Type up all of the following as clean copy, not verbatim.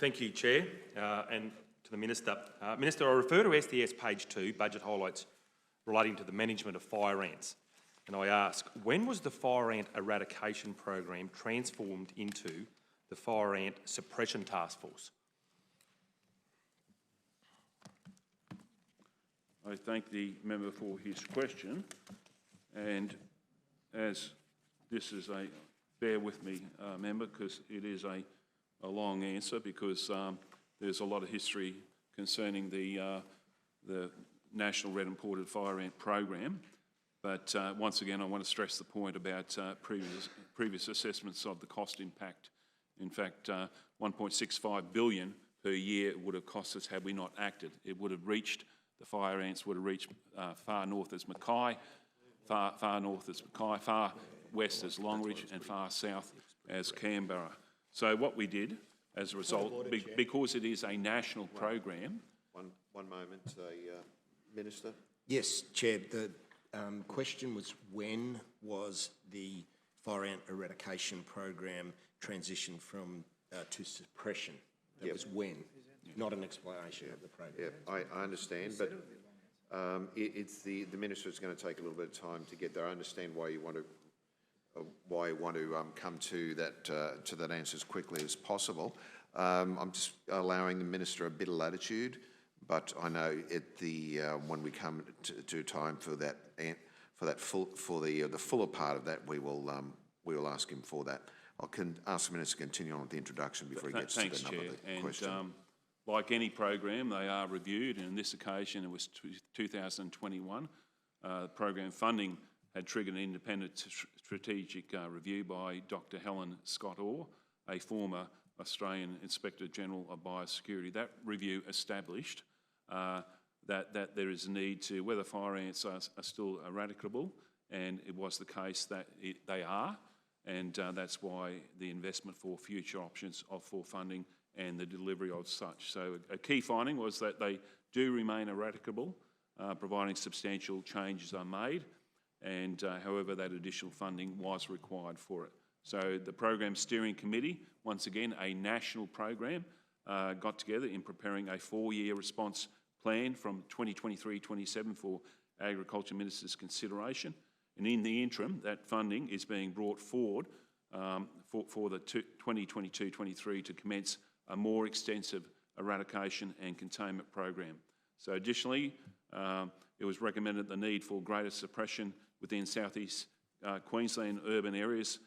Thank you, Chair, and to the Minister. Minister, I refer to SDS page 2, budget highlights relating to the management of fire ants. And I ask, when was the fire ant eradication program transformed into the Fire Ant Suppression Task Force? I thank the member for his question, and as this is a, bear with me, member, because it is a long answer, because there's a lot of history concerning the National Red and Ported Fire Ant Program. But once again, I want to stress the point about previous assessments of the cost impact. In fact, 1.65 billion per year would have cost us had we not acted. It would have reached, the fire ants would have reached far north as Mackay, far north as Mackay, far west as Longreach, and far south as Canberra. So what we did as a result, because it is a national program. One moment, Minister. Yes, Chair. The question was, when was the fire ant eradication program transitioned from to suppression? That was when, not an explanation of the program. Yeah, I understand, but it's the Minister is going to take a little bit of time to get there. I understand why you want to come to that answer as quickly as possible. I'm just allowing the Minister a bit of latitude, but I know at the when we come to time for that the fuller part of that, we will ask him for that. I can ask the Minister to continue on with the introduction before he gets to the number of the question. Like any program, they are reviewed, and on this occasion it was 2021. Program funding had triggered an independent strategic review by Dr. Helen Scott-Orr, a former Australian Inspector General of Biosecurity. That review established that there is a need to, whether fire ants are still eradicable, and it was the case that they are, and that's why the investment for future options for funding and the delivery of such. So a key finding was that they do remain eradicable, providing substantial changes are made, and however that additional funding was required for it. So the Program Steering Committee, once again a national program, got together in preparing a 4-year response plan from 2023-27 for Agriculture Minister's consideration. And in the interim, that funding is being brought forward for the 2022-23 to commence a more extensive eradication and containment program. So additionally, it was recommended the need for greater suppression within southeast Queensland urban areas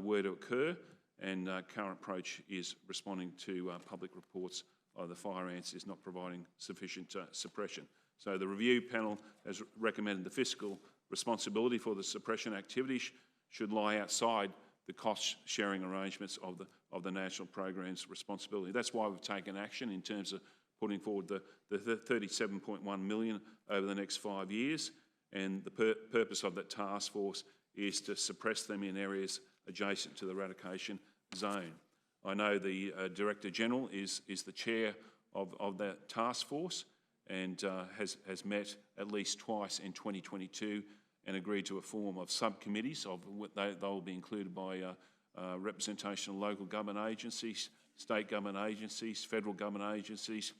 were to occur, and current approach is responding to public reports of the fire ants is not providing sufficient suppression. So the review panel has recommended the fiscal responsibility for the suppression activities should lie outside the cost-sharing arrangements of the national program's responsibility. That's why we've taken action in terms of putting forward the 37.1 million over the next 5 years, and the purpose of that task force is to suppress them in areas adjacent to the eradication zone. I know the Director General is the chair of that task force, and has met at least twice in 2022 and agreed to a form of subcommittees of they will be included by representation of local government agencies, state government agencies, federal government agencies,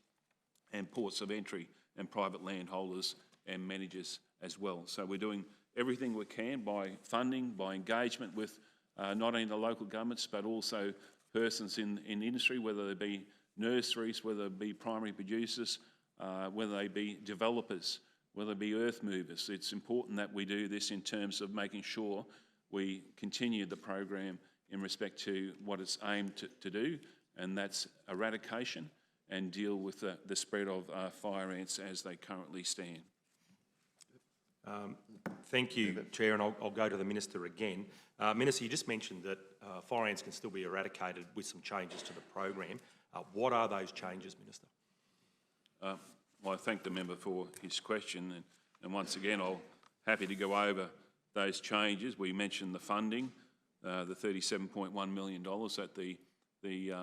and ports of entry and private landholders and managers as well. So we're doing everything we can by funding, by engagement with not only the local governments but also persons in industry, whether they be nurseries, whether they be primary producers, whether they be developers, whether it be earth movers. It's important that we do this in terms of making sure we continue the program in respect to what it's aimed to do, and that's eradication and deal with the spread of fire ants as they currently stand. Thank you, Chair, and I'll go to the Minister again. Minister, you just mentioned that fire ants can still be eradicated with some changes to the program. What are those changes, Minister? Well, I thank the member for his question, and once again, I'm happy to go over those changes. We mentioned the funding, the $37.1 million that the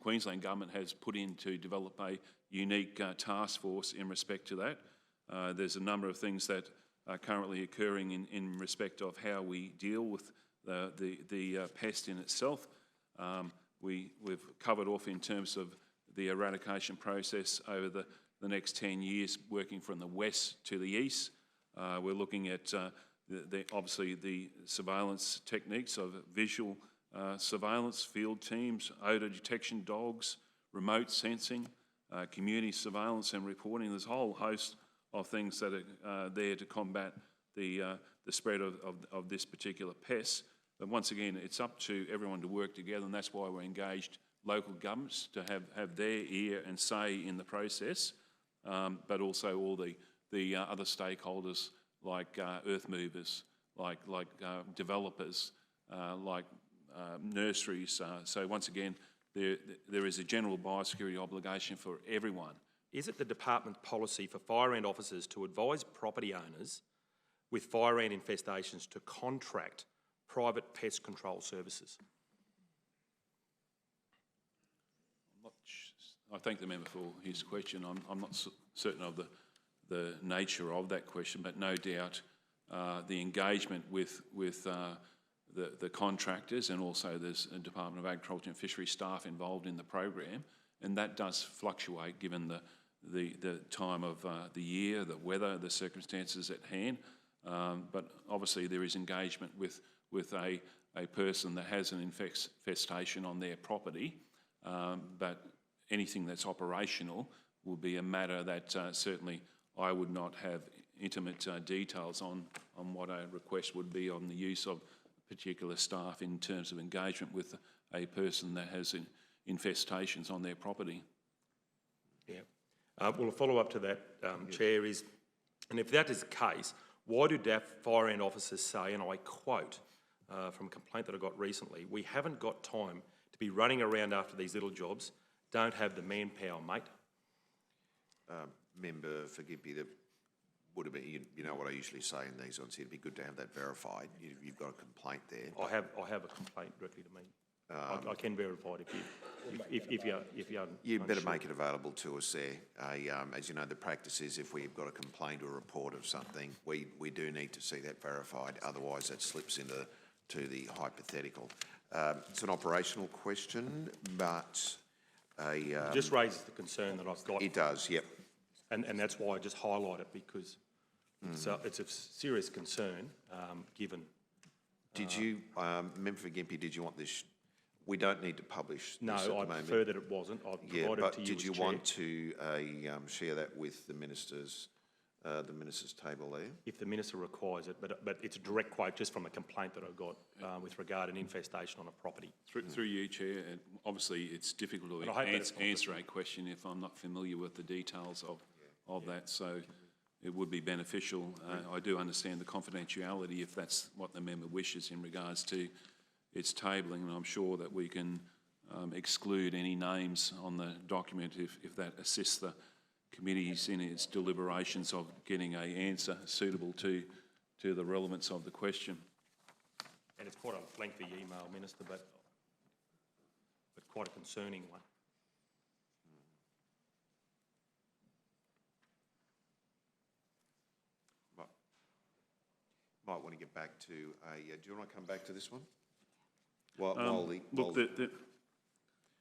Queensland Government has put in to develop a unique task force in respect to that. There's a number of things that are currently occurring in respect of how we deal with the pest in itself. We've covered off in terms of the eradication process over the next 10 years, working from the west to the east. We're looking at obviously the surveillance techniques of visual surveillance, field teams, odour detection dogs, remote sensing, community surveillance and reporting. There's a whole host of things that are there to combat the spread of this particular pest. But once again, it's up to everyone to work together, and that's why we're engaged local governments to have their ear and say in the process, but also all the other stakeholders like earth movers, like developers, like nurseries. So once again, there is a general biosecurity obligation for everyone. Is it the department's policy for fire ant officers to advise property owners with fire ant infestations to contract private pest control services? I thank the member for his question. I'm not certain of the nature of that question, but no doubt the engagement with the contractors, and also there's a Department of Agriculture and Fisheries staff involved in the program, and that does fluctuate given the time of the year, the weather, the circumstances at hand. But obviously there is engagement with a person that has an infestation on their property, but anything that's operational will be a matter that certainly I would not have intimate details on what a request would be on the use of particular staff in terms of engagement with a person that has infestations on their property. Yeah. Well, a follow-up to that, Chair, is, and if that is the case, why do DAF fire ant officers say, and I quote from a complaint that I got recently, "We haven't got time to be running around after these little jobs, don't have the manpower, mate." Member for Gympie, that would have been, you know what I usually say in these ones, it'd be good to have that verified. You've got a complaint there. I have a complaint directly to me. I can verify it if you're You better unsure. make it available to us there. As you know, the practice is if we've got a complaint or report of something, we do need to see that verified, otherwise that slips into the hypothetical. It's an operational question, but It just raises the concern that I've got. it does, yep. And that's why I just highlight it, because it's a serious concern, given. Did you, Member for Gympie, did you want this? We don't need to publish No, this at the I moment. prefer that it wasn't. I've Yeah, provided but to you did as you Chair. want to share that with the minister's table there? If the minister requires it, but it's a direct quote just from a complaint that I got with regard to an infestation on a property. Through you, Chair, and obviously it's difficult And I hope that it's not answer a question if I'm not familiar with the details of that, so it would be beneficial. I do understand the confidentiality if that's what the member wishes in regards to its tabling, and I'm sure that we can exclude any names on the document if that assists the committees in its deliberations of getting an answer suitable to the relevance of the question. And it's quite a lengthy email, Minister, but quite a concerning one. Might want to get back to do you want to come back to this one? While Look,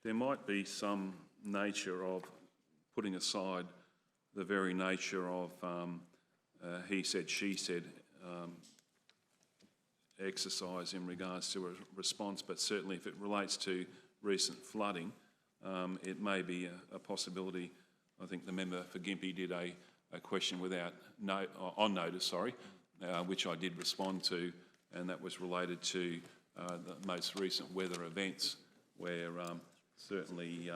there might be some nature of putting aside the very nature of he said, she said exercise in regards to a response, but certainly if it relates to recent flooding, it may be a possibility. I think the member for Gympie did a question on notice, which I did respond to, and that was related to the most recent weather events, where certainly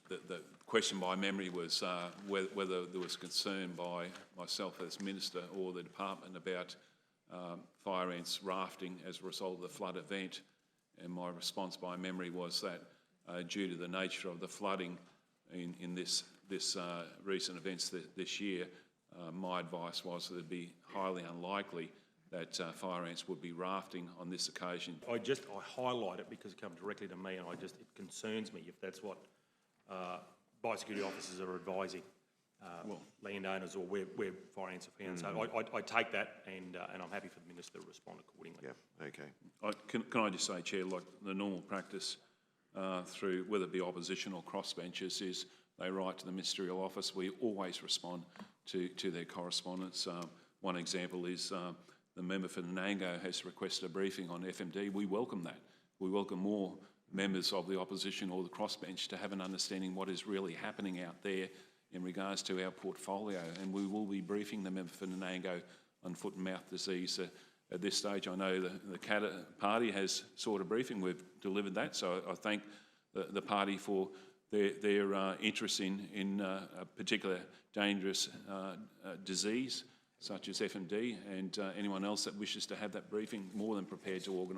the question by memory was whether there was concern by myself as Minister or the department about fire ants rafting as a result of the flood event, and my response by memory was that due to the nature of the flooding in this recent events this year, my advice was that it'd be highly unlikely that fire ants would be rafting on this occasion. I highlight it because it comes directly to me, and it concerns me if that's what biosecurity officers are advising landowners or where fire ants are found. So I take that, and I'm happy for the Minister to respond accordingly. Yeah, okay. Can I just say, Chair, like the normal practice through, whether it be opposition or crossbenchers, is they write to the ministerial office. We always respond to their correspondence. One example is the member for Nanango has requested a briefing on FMD. We welcome that. We welcome more members of the opposition or the crossbench to have an understanding what is really happening out there in regards to our portfolio, and we will be briefing the member for Nanango on foot and mouth disease. At this stage, I know the CATA party has sought a briefing. We've delivered that, so I thank the party for their interest in a particular dangerous disease such as FMD, and anyone else that wishes to have that briefing, more than prepared to organise.